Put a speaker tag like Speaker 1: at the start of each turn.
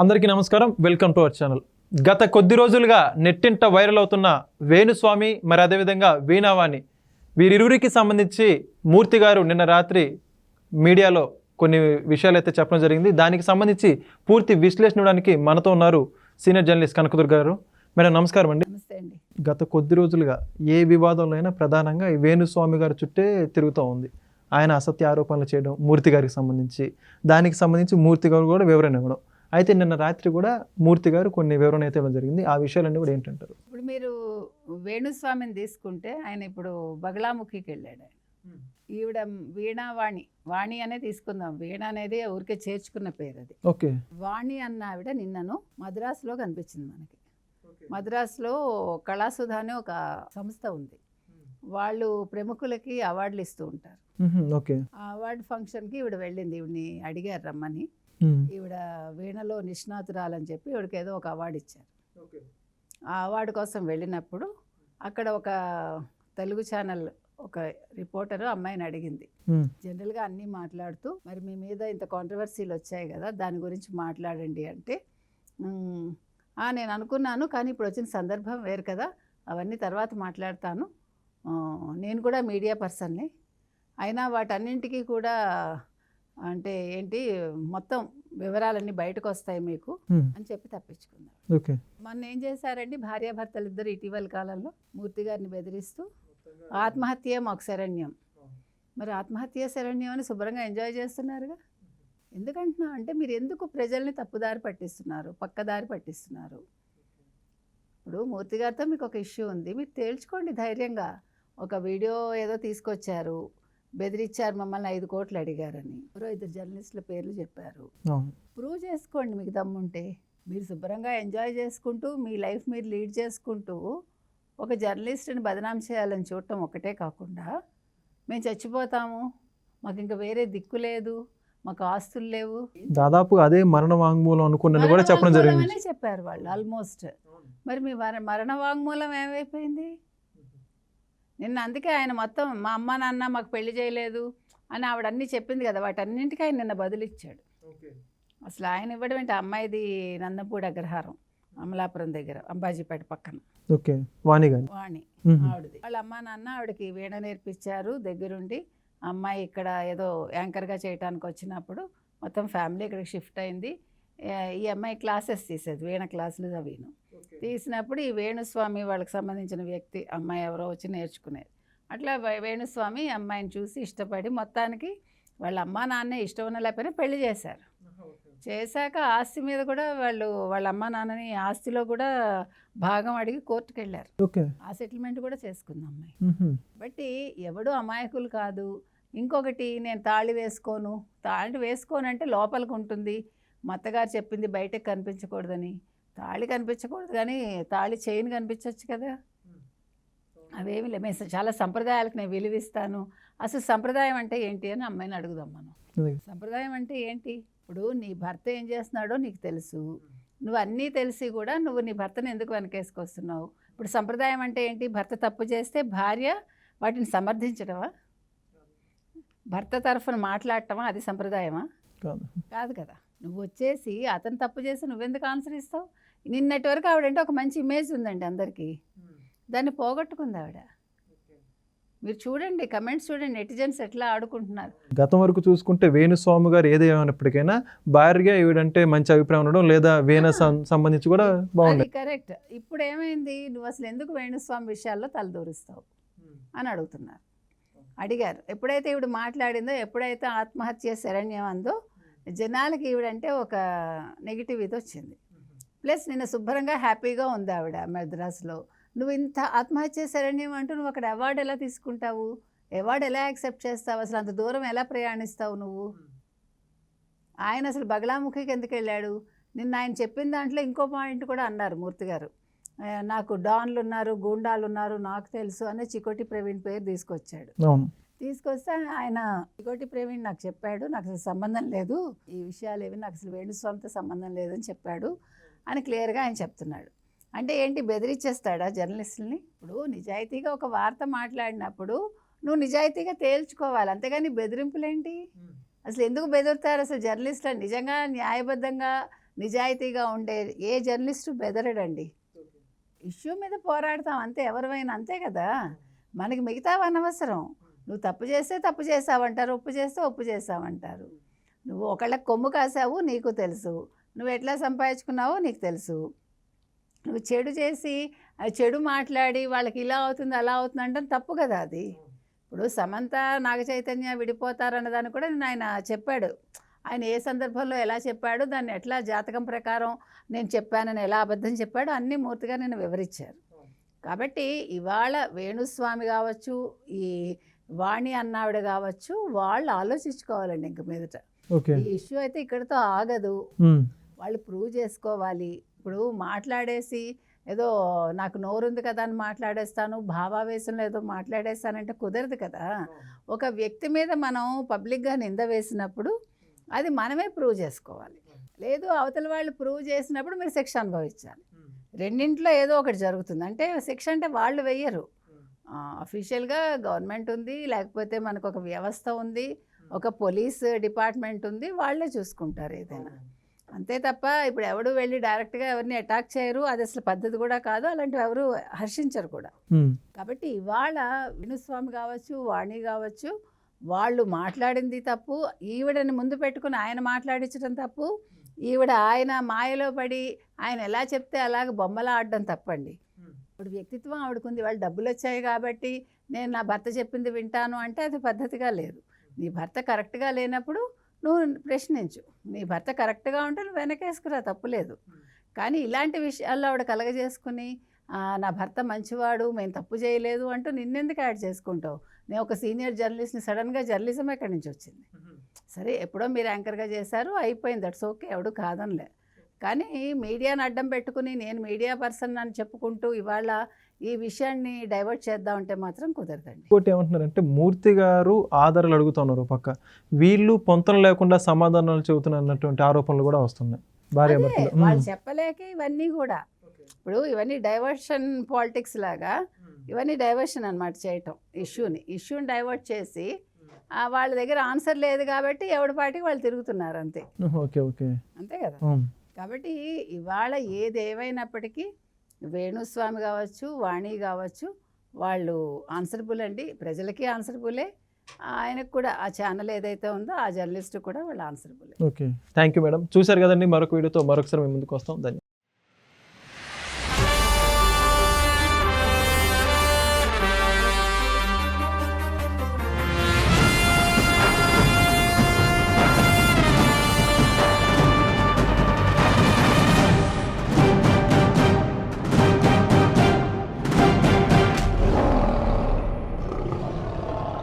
Speaker 1: అందరికీ నమస్కారం. Welcome to our channel. గత కొద్ది రోజులుగా నెట్టింట వైరల్ అవుతున్న వేణుస్వామి మరి అదేవిధంగా వీణావాణి వీరిరువురికి సంబంధించి మూర్తి గారు నిన్న రాత్రి మీడియాలో కొన్ని విషయాలు అయితే చెప్పడం జరిగింది. దానికి సంబంధించి పూర్తి విశ్లేషణ ఇవ్వడానికి మనతో ఉన్నారు సీనియర్ జర్నలిస్ట్ కనకదుర్గ గారు. మేడం నమస్కారం అండి.
Speaker 2: నమస్తే అండి.
Speaker 1: గత కొద్ది రోజులుగా ఏ వివాదంలో అయినా ప్రధానంగా ఈ వేణుస్వామి గారి చుట్టే తిరుగుతూ ఉంది. ఆయన అసత్య ఆరోపణలు చేయడం మూర్తి గారికి సంబంధించి, దానికి సంబంధించి మూర్తి గారు కూడా వివరణ ఇవ్వడం. అయితే నిన్న రాత్రి కూడా మూర్తి గారు కొన్ని వివరణ అయితే ఇవ్వడం జరిగింది. ఆ విషయాలన్నీ కూడా ఏంటంటారు?
Speaker 2: ఇప్పుడు మీరు వేణుస్వామిని తీసుకుంటే ఆయన ఇప్పుడు బగలాముఖికి వెళ్ళాడు. ఈవిడ వీణావాణి, వాణి అనే తీసుకుందాం. వీణ అనేది ఊరికే చేర్చుకున్న పేరు అది.
Speaker 1: ఓకే.
Speaker 2: వాణి అన్న ఆవిడ నిన్నను మద్రాసులో కనిపించింది మనకి. మద్రాసులో కళాసుధ అనే ఒక సంస్థ ఉంది. వాళ్ళు ప్రముఖులకి అవార్డులు ఇస్తూ ఉంటారు.
Speaker 1: ఓకే.
Speaker 2: ఆ అవార్డు ఫంక్షన్కి ఈవిడ వెళ్ళింది. ఈవిడని అడిగారు రమ్మని. ఈవిడ వీణలో నిష్ణాతురాలని చెప్పి ఈవిడకి ఏదో ఒక అవార్డు ఇచ్చారు. ఆ అవార్డు కోసం వెళ్ళినప్పుడు అక్కడ ఒక తెలుగు ఛానల్ ఒక రిపోర్టరు అమ్మాయిని అడిగింది. జనరల్గా అన్నీ మాట్లాడుతూ, మరి మీ మీద ఇంత కాంట్రవర్సీలు వచ్చాయి కదా, దాని గురించి మాట్లాడండి అంటే, నేను అనుకున్నాను, కానీ ఇప్పుడు వచ్చిన సందర్భం వేరు కదా, అవన్నీ తర్వాత మాట్లాడతాను, నేను కూడా మీడియా పర్సన్ని, అయినా వాటన్నింటికీ కూడా అంటే ఏంటి మొత్తం వివరాలన్నీ బయటకు వస్తాయి మీకు అని చెప్పి తప్పించుకున్నారు.
Speaker 1: ఓకే.
Speaker 2: మొన్న ఏం చేశారండి, భార్యాభర్తలు ఇద్దరు ఇటీవల కాలంలో మూర్తి గారిని బెదిరిస్తూ ఆత్మహత్య మాకు శరణ్యం, మరి ఆత్మహత్య శరణ్యం అని శుభ్రంగా ఎంజాయ్ చేస్తున్నారుగా. ఎందుకంటున్నా అంటే, మీరు ఎందుకు ప్రజల్ని తప్పుదారి పట్టిస్తున్నారు, పక్కదారి పట్టిస్తున్నారు? ఇప్పుడు మూర్తి గారితో మీకు ఒక ఇష్యూ ఉంది, మీరు తేల్చుకోండి ధైర్యంగా. ఒక వీడియో ఏదో తీసుకొచ్చారు, బెదిరించారు, మమ్మల్ని 5 కోట్లు అడిగారని ఎవరో 2 జర్నలిస్టుల పేర్లు చెప్పారు. ప్రూవ్ చేసుకోండి మీకు దమ్ముంటే. మీరు శుభ్రంగా ఎంజాయ్ చేసుకుంటూ మీ లైఫ్ మీరు లీడ్ చేసుకుంటూ ఒక జర్నలిస్ట్ని బదనాం చేయాలని చూడటం ఒకటే కాకుండా, మేము చచ్చిపోతాము, మాకు ఇంకా వేరే దిక్కు లేదు, మాకు ఆస్తులు లేవు,
Speaker 1: దాదాపు అదే మరణ వాంగ్మూలం అనుకున్నది కూడా చెప్పడం జరిగింది
Speaker 2: చెప్పారు వాళ్ళు ఆల్మోస్ట్. మరి మీ మరణ వాంగ్మూలం ఏమైపోయింది నిన్న? అందుకే ఆయన మొత్తం మా అమ్మ నాన్న మాకు పెళ్లి చేయలేదు అని ఆవిడ అన్నీ చెప్పింది కదా, వాటన్నింటికీ ఆయన నిన్న బదులిచ్చాడు. అసలు ఆయన ఇవ్వడం ఏంటి, అమ్మాయిది నందంపూడి అగ్రహారం, అమలాపురం దగ్గర, అంబాజీపేట పక్కన.
Speaker 1: ఓకే. వాణి
Speaker 2: ఆవిడది. వాళ్ళ అమ్మ నాన్న ఆవిడకి వీణ నేర్పించారు దగ్గరుండి. అమ్మాయి ఇక్కడ ఏదో యాంకర్గా చేయడానికి వచ్చినప్పుడు మొత్తం ఫ్యామిలీ ఇక్కడికి షిఫ్ట్ అయింది. ఈ అమ్మాయి క్లాసెస్ తీసేది, వీణ క్లాసులు అవిను తీసినప్పుడు ఈ వేణుస్వామి వాళ్ళకి సంబంధించిన వ్యక్తి అమ్మాయి ఎవరో వచ్చి నేర్చుకునేది. అట్లా వేణుస్వామి అమ్మాయిని చూసి ఇష్టపడి మొత్తానికి వాళ్ళ అమ్మ నాన్నే ఇష్టం ఉన్న లేకపోయినా పెళ్లి చేశారు. చేశాక ఆస్తి మీద కూడా వాళ్ళ అమ్మ నాన్నని ఆస్తిలో కూడా భాగం అడిగి కోర్టుకు వెళ్ళారు. ఆ సెటిల్మెంట్ కూడా చేసుకుంది అమ్మాయి. బట్టి ఎవడు అమాయకులు కాదు. ఇంకొకటి, నేను తాళి వేసుకోను, తాళి వేసుకోనంటే లోపలికి ఉంటుంది, మా అత్తగారు చెప్పింది బయటకు కనిపించకూడదని. తాళి కనిపించకూడదు కానీ తాళి చైన్ కనిపించవచ్చు కదా. అవేమి లే, మేము చాలా సంప్రదాయాలకు నేను విలువిస్తాను. అసలు సంప్రదాయం అంటే ఏంటి అని అమ్మాయిని అడుగుదాం మనం. సంప్రదాయం అంటే ఏంటి? ఇప్పుడు నీ భర్త ఏం చేస్తున్నాడో నీకు తెలుసు, నువ్వు అన్నీ తెలిసి కూడా నువ్వు నీ భర్తను ఎందుకు వెనకేసుకొస్తున్నావు? ఇప్పుడు సంప్రదాయం అంటే ఏంటి? భర్త తప్పు చేస్తే భార్య వాటిని సమర్థించడమా, భర్త తరఫున మాట్లాడటమా? అది సంప్రదాయమా? కాదు కదా. నువ్వు వచ్చేసి అతను తప్పు చేసి నువ్వెందుకు ఆన్సర్ ఇస్తావు? నిన్నటి వరకు ఆవిడంటే ఒక మంచి ఇమేజ్ ఉందండి అందరికీ, దాన్ని పోగొట్టుకుంది ఆవిడ. మీరు చూడండి, కమెంట్స్ చూడండి, నెటిజన్స్ ఎట్లా ఆడుకుంటున్నారు.
Speaker 1: గతం వరకు చూసుకుంటే వేణుస్వామి గారు ఏదేమైనప్పటికైనా భార్యగా ఈవిడంటే మంచి అభిప్రాయం ఉండడం, లేదా వీణ సంబంధించి కూడా బాగుంది.
Speaker 2: కరెక్ట్. ఇప్పుడు ఏమైంది, నువ్వు అసలు ఎందుకు వేణుస్వామి విషయాల్లో తలదూరుస్తావు అని అడుగుతున్నారు, అడిగారు. ఎప్పుడైతే ఈవిడ మాట్లాడిందో, ఎప్పుడైతే ఆత్మహత్య శరణ్యం అందో, జనాలకి ఈవిడంటే ఒక నెగిటివ్ ఇది వచ్చింది. ప్లస్ నిన్న శుభ్రంగా హ్యాపీగా ఉంది ఆవిడ మద్రాసులో. నువ్వు ఇంత ఆత్మహత్య శరణ్యం అంటూ నువ్వు అక్కడ అవార్డు ఎలా తీసుకుంటావు? అవార్డు ఎలా యాక్సెప్ట్ చేస్తావు? అసలు అంత దూరం ఎలా ప్రయాణిస్తావు నువ్వు? ఆయన అసలు బగలాముఖికి ఎందుకు వెళ్ళాడు? నిన్న ఆయన చెప్పిన దాంట్లో ఇంకో పాయింట్ కూడా అన్నారు మూర్తి గారు. నాకు డాన్లు ఉన్నారు, గూండాలు ఉన్నారు, నాకు తెలుసు అని చికోటి ప్రవీణ్ పేరు తీసుకొచ్చాడు. తీసుకొస్తే ఆయన చికోటి ప్రవీణ్ నాకు చెప్పాడు, నాకు అసలు సంబంధం లేదు, ఈ విషయాలు ఏవి నాకు అసలు వేణుస్వామితో సంబంధం లేదని చెప్పాడు అని క్లియర్గా ఆయన చెప్తున్నాడు. అంటే ఏంటి, బెదిరించేస్తాడా జర్నలిస్టులని? ఇప్పుడు నిజాయితీగా ఒక వార్త మాట్లాడినప్పుడు నువ్వు నిజాయితీగా తేల్చుకోవాలి, అంతేగాని బెదిరింపులేంటి? అసలు ఎందుకు బెదురుతారు అసలు జర్నలిస్టులు? నిజంగా న్యాయబద్ధంగా నిజాయితీగా ఉండే ఏ జర్నలిస్టు బెదరడండి. ఇష్యూ మీద పోరాడతాం అంతే, ఎవరివైనా అంతే కదా. మనకి మిగతావి అనవసరం. నువ్వు తప్పు చేస్తే తప్పు చేసావంటారు, ఒప్పు చేస్తే ఒప్పు చేసావంటారు. నువ్వు ఒకళ్ళకి కొమ్ము కాసావు నీకు తెలుసు, నువ్వు ఎట్లా సంపాదించుకున్నావో నీకు తెలుసు. నువ్వు చెడు చేసి చెడు మాట్లాడి వాళ్ళకి ఇలా అవుతుంది అలా అవుతుంది అంటే తప్పు కదా అది. ఇప్పుడు సమంత నాగ చైతన్య విడిపోతారన్న దాన్ని కూడా ఆయన చెప్పాడు. ఆయన ఏ సందర్భంలో ఎలా చెప్పాడు, దాన్ని ఎట్లా జాతకం ప్రకారం నేను చెప్పానని ఎలా అబద్ధం చెప్పాడు అన్నీ మూర్తిగా నేను వివరించారు. కాబట్టి ఇవాళ వేణుస్వామి కావచ్చు, ఈ వాణి అన్నావిడ కావచ్చు, వాళ్ళు ఆలోచించుకోవాలండి ఇంక మీదట. ఈ ఇష్యూ అయితే ఇక్కడితో ఆగదు, వాళ్ళు ప్రూవ్ చేసుకోవాలి. ఇప్పుడు మాట్లాడేసి ఏదో నాకు నోరుంది కదా అని మాట్లాడేస్తాను, భావావేశంలో ఏదో మాట్లాడేస్తానంటే కుదరదు కదా. ఒక వ్యక్తి మీద మనం పబ్లిక్గా నింద వేసినప్పుడు అది మనమే ప్రూవ్ చేసుకోవాలి. లేదు అవతల వాళ్ళు ప్రూవ్ చేసినప్పుడు మీరు శిక్ష అనుభవించాలి. రెండింట్లో ఏదో ఒకటి జరుగుతుంది. అంటే శిక్ష అంటే వాళ్ళు వెయ్యరు, అఫీషియల్గా గవర్నమెంట్ ఉంది, లేకపోతే మనకు ఒక వ్యవస్థ ఉంది, ఒక పోలీస్ డిపార్ట్మెంట్ ఉంది, వాళ్ళే చూసుకుంటారు ఏదైనా. అంతే తప్ప ఇప్పుడు ఎవడు వెళ్ళి డైరెక్ట్గా ఎవరిని అటాక్ చేయరు, అది అసలు పద్ధతి కూడా కాదు, అలాంటివి ఎవరు హర్షించరు కూడా. కాబట్టి ఇవాళ వేణుస్వామి కావచ్చు, వాణి కావచ్చు, వాళ్ళు మాట్లాడింది తప్పు, ఈవిడని ముందు పెట్టుకుని ఆయన మాట్లాడించడం తప్పు, ఈవిడ ఆయన మాయలో పడి ఆయన ఎలా చెప్తే అలాగ బొమ్మలా ఆడడం తప్పండి. ఇప్పుడు వ్యక్తిత్వం ఆవిడకుంది, వాళ్ళు డబ్బులు వచ్చాయి కాబట్టి నేను నా భర్త చెప్పింది వింటాను అంటే అది పద్ధతిగా లేదు. నీ భర్త కరెక్ట్గా లేనప్పుడు నువ్వు ప్రశ్నించు, నీ భర్త కరెక్ట్గా ఉంటే నువ్వు వెనకేసుకురా, తప్పులేదు. కానీ ఇలాంటి విషయాల్లో ఆవిడ కలగజేసుకుని నా భర్త మంచివాడు, మేము తప్పు చేయలేదు అంటూ నిన్నెందుకు యాడ్ చేసుకుంటావు? నేను ఒక సీనియర్ జర్నలిస్ట్ని, సడన్గా జర్నలిజం ఎక్కడి నుంచి వచ్చింది? సరే ఎప్పుడో మీరు యాంకర్గా చేశారు, అయిపోయింది, దట్స్ ఓకే, ఎవడు కాదనిలే. కానీ మీడియాని అడ్డం పెట్టుకుని నేను మీడియా పర్సన్ అని చెప్పుకుంటూ ఇవాళ ఈ విషయాన్ని డైవర్ట్ చేద్దామంటే మాత్రం కుదరదండి.
Speaker 1: ఇంకోటి ఏమంటున్నారంటే మూర్తి గారు ఆధారాలు అడుగుతున్నారు పక్క, వీళ్ళు పొంతన లేకుండా సమాధానాలు చెబుతున్నటువంటి ఆరోపణలు కూడా వస్తున్నాయి భార్య భర్తలు.
Speaker 2: వాళ్ళు చెప్పలేక ఇవన్నీ కూడా ఇప్పుడు ఇవన్నీ డైవర్షన్ పాలిటిక్స్ లాగా, ఇవన్నీ డైవర్షన్ అనమాట చేయటం. ఇష్యూని డైవర్ట్ చేసి వాళ్ళ దగ్గర ఆన్సర్ లేదు కాబట్టి ఎవడి పాటికి వాళ్ళు తిరుగుతున్నారు అంతే.
Speaker 1: ఓకే ఓకే
Speaker 2: అంతే కదా. కాబట్టి ఇవాళ ఏదేమైనప్పటికీ వేణుస్వామి కావచ్చు, వాణి కావచ్చు, వాళ్ళు ఆన్సరబుల్ అండి, ప్రజలకి ఆన్సరబులే, ఆయనకు కూడా ఆ ఛానల్ ఏదైతే ఉందో ఆ జర్నలిస్ట్ కూడా వాళ్ళు answerable.
Speaker 1: Okay, thank you madam. చూశారు కదండి, మరొక వీడియోతో మరొకసారి మేము ముందుకు వస్తాం. ధన్యవాదాలు.